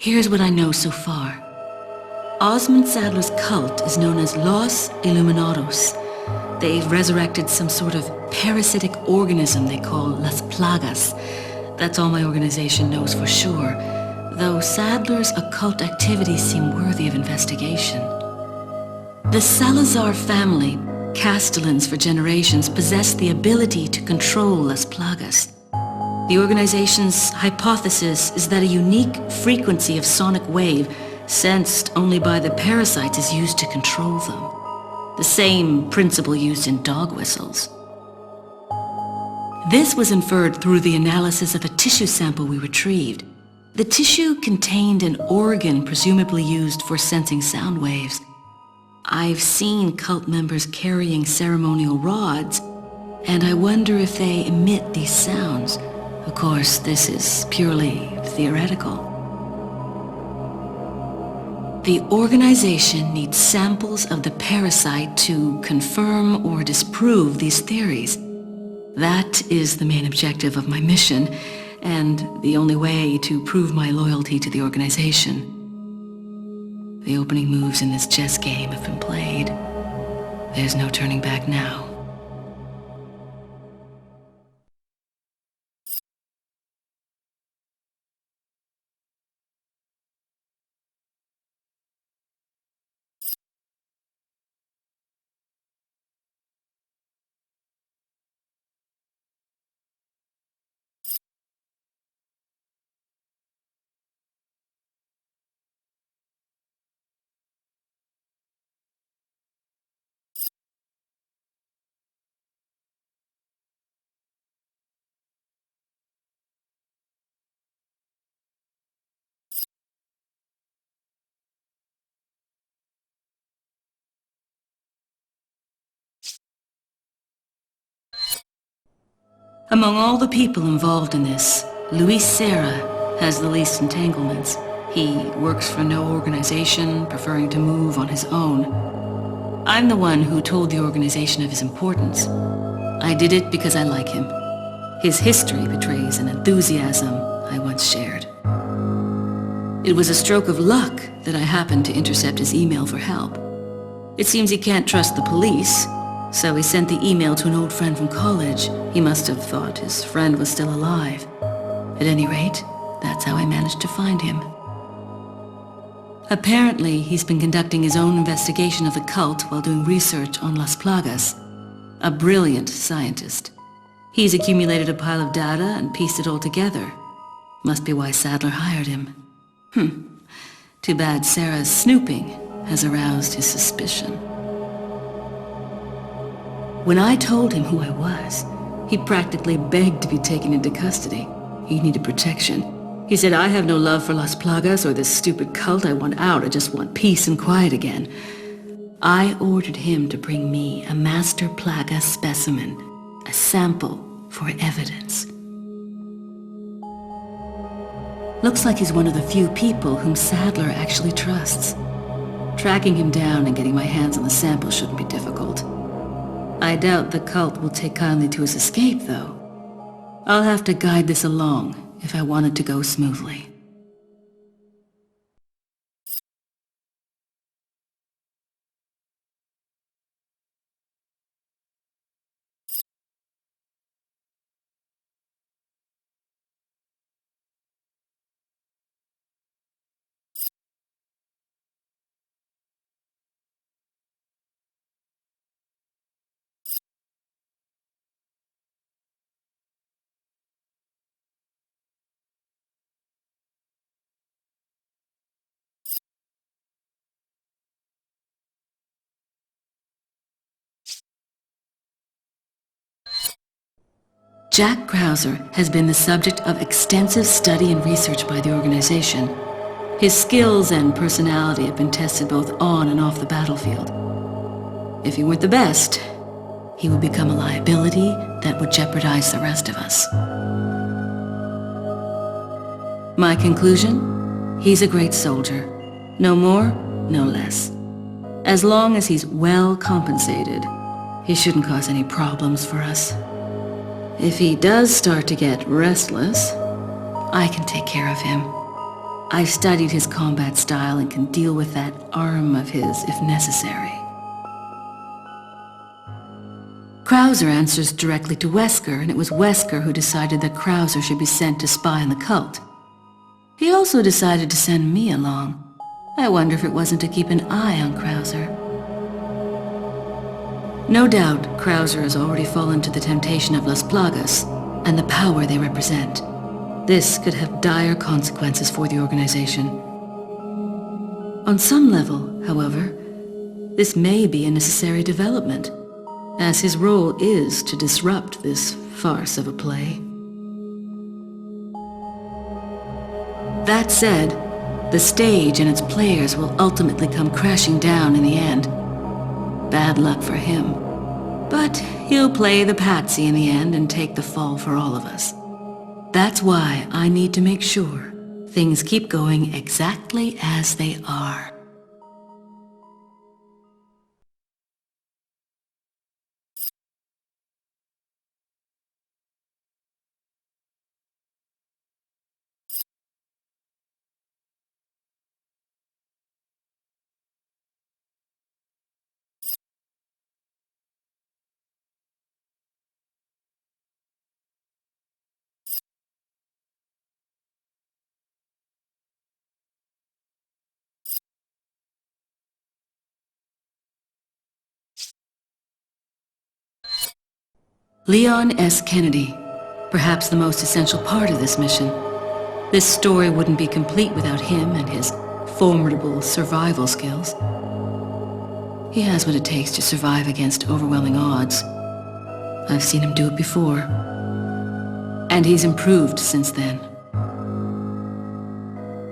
Here's what I know so far. Osmond Sadler's cult is known as Los Illuminados. They've resurrected some sort of parasitic organism they call Las Plagas. That's all my organization knows for sure, though Sadler's occult activities seem worthy of investigation. The Salazar family, Castellans for generations, possessed the ability to control Las Plagas. The organization's hypothesis is that a unique frequency of sonic wave sensed only by the parasites is used to control them. The same principle used in dog whistles. This was inferred through the analysis of a tissue sample we retrieved. The tissue contained an organ presumably used for sensing sound waves. I've seen cult members carrying ceremonial rods, and I wonder if they emit these sounds. Of course, this is purely theoretical. The organization needs samples of the parasite to confirm or disprove these theories. That is the main objective of my mission, and the only way to prove my loyalty to the organization. The opening moves in this chess game have been played. There's no turning back now. Among all the people involved in this, Luis Serra has the least entanglements. He works for no organization, preferring to move on his own. I'm the one who told the organization of his importance. I did it because I like him. His history betrays an enthusiasm I once shared. It was a stroke of luck that I happened to intercept his email for help. It seems he can't trust the police, so he sent the email to an old friend from college. He must have thought his friend was still alive. At any rate, that's how I managed to find him. Apparently, he's been conducting his own investigation of the cult while doing research on Las Plagas. A brilliant scientist. He's accumulated a pile of data and pieced it all together. Must be why Sadler hired him. Too bad Sarah's snooping has aroused his suspicion. When I told him who I was, he practically begged to be taken into custody. He needed protection. He said, I have no love for Las Plagas or this stupid cult. I want out. I just want peace and quiet again. I ordered him to bring me a master plaga specimen, a sample for evidence. Looks like he's one of the few people whom Sadler actually trusts. Tracking him down and getting my hands on the sample shouldn't be difficult. I doubt the cult will take kindly to his escape, though. I'll have to guide this along if I want it to go smoothly. Jack Krauser has been the subject of extensive study and research by the organization. His skills and personality have been tested both on and off the battlefield. If he weren't the best, he would become a liability that would jeopardize the rest of us. My conclusion? He's a great soldier. No more, no less. As long as he's well compensated, he shouldn't cause any problems for us. If he does start to get restless, I can take care of him. I've studied his combat style and can deal with that arm of his if necessary. Krauser answers directly to Wesker, and it was Wesker who decided that Krauser should be sent to spy on the cult. He also decided to send me along. I wonder if it wasn't to keep an eye on Krauser. No doubt, Krauser has already fallen to the temptation of Las Plagas and the power they represent. This could have dire consequences for the organization. On some level, however, this may be a necessary development, as his role is to disrupt this farce of a play. That said, the stage and its players will ultimately come crashing down in the end. Bad luck for him. But he'll play the patsy in the end and take the fall for all of us. That's why I need to make sure things keep going exactly as they are. Leon S. Kennedy, perhaps the most essential part of this mission. This story wouldn't be complete without him and his formidable survival skills. He has what it takes to survive against overwhelming odds. I've seen him do it before. And he's improved since then.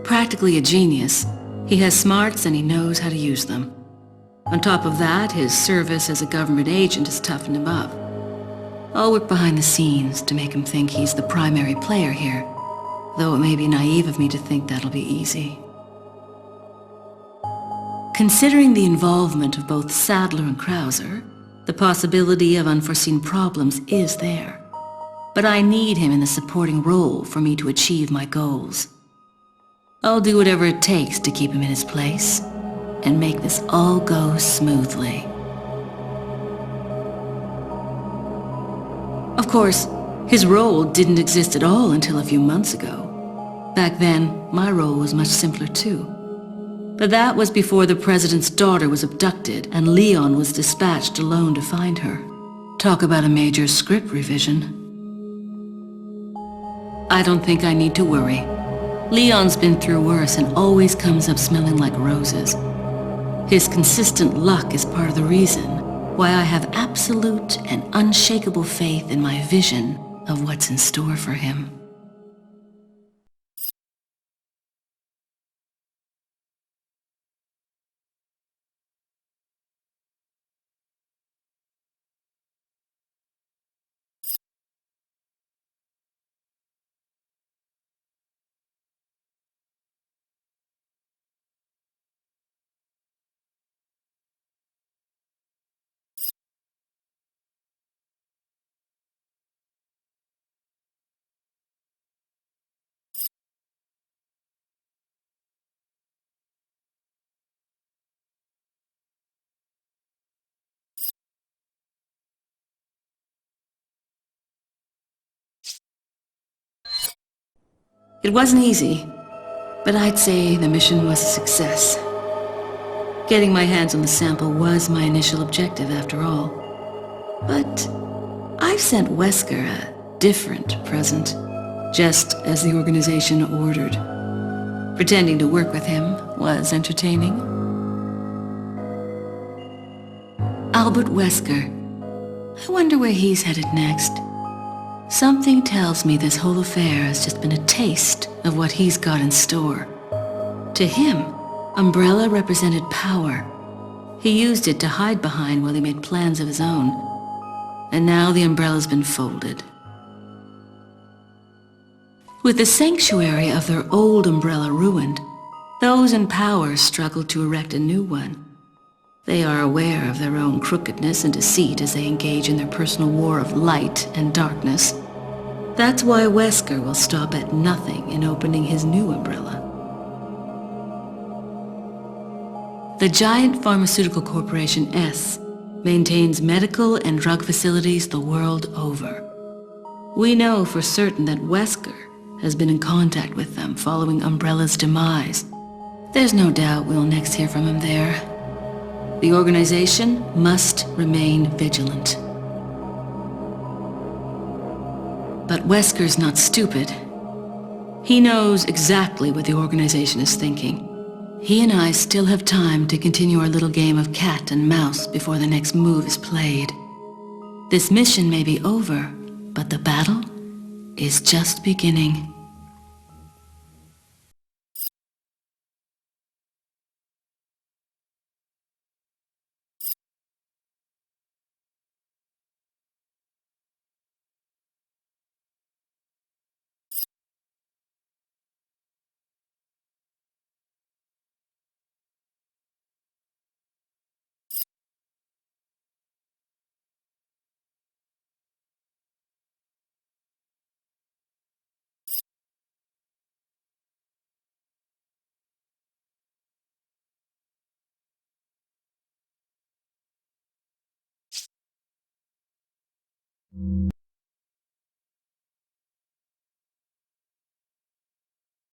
Practically a genius, he has smarts and he knows how to use them. On top of that, his service as a government agent has toughened him up. I'll work behind the scenes to make him think he's the primary player here, though it may be naive of me to think that'll be easy. Considering the involvement of both Sadler and Krauser, the possibility of unforeseen problems is there. But I need him in the supporting role for me to achieve my goals. I'll do whatever it takes to keep him in his place and make this all go smoothly. Of course, his role didn't exist at all until a few months ago. Back then, my role was much simpler too. But that was before the president's daughter was abducted and Leon was dispatched alone to find her. Talk about a major script revision. I don't think I need to worry. Leon's been through worse and always comes up smelling like roses. His consistent luck is part of the reason why I have absolute and unshakable faith in my vision of what's in store for him. It wasn't easy, but I'd say the mission was a success. Getting my hands on the sample was my initial objective, after all. But I've sent Wesker a different present, just as the organization ordered. Pretending to work with him was entertaining. Albert Wesker. I wonder where he's headed next. Something tells me this whole affair has just been a taste of what he's got in store. To him, Umbrella represented power. He used it to hide behind while he made plans of his own. And now the Umbrella's been folded. With the sanctuary of their old Umbrella ruined, those in power struggle to erect a new one. They are aware of their own crookedness and deceit as they engage in their personal war of light and darkness. That's why Wesker will stop at nothing in opening his new Umbrella. The giant pharmaceutical corporation S maintains medical and drug facilities the world over. We know for certain that Wesker has been in contact with them following Umbrella's demise. There's no doubt we'll next hear from him there. The organization must remain vigilant. But Wesker's not stupid. He knows exactly what the organization is thinking. He and I still have time to continue our little game of cat and mouse before the next move is played. This mission may be over, but the battle is just beginning.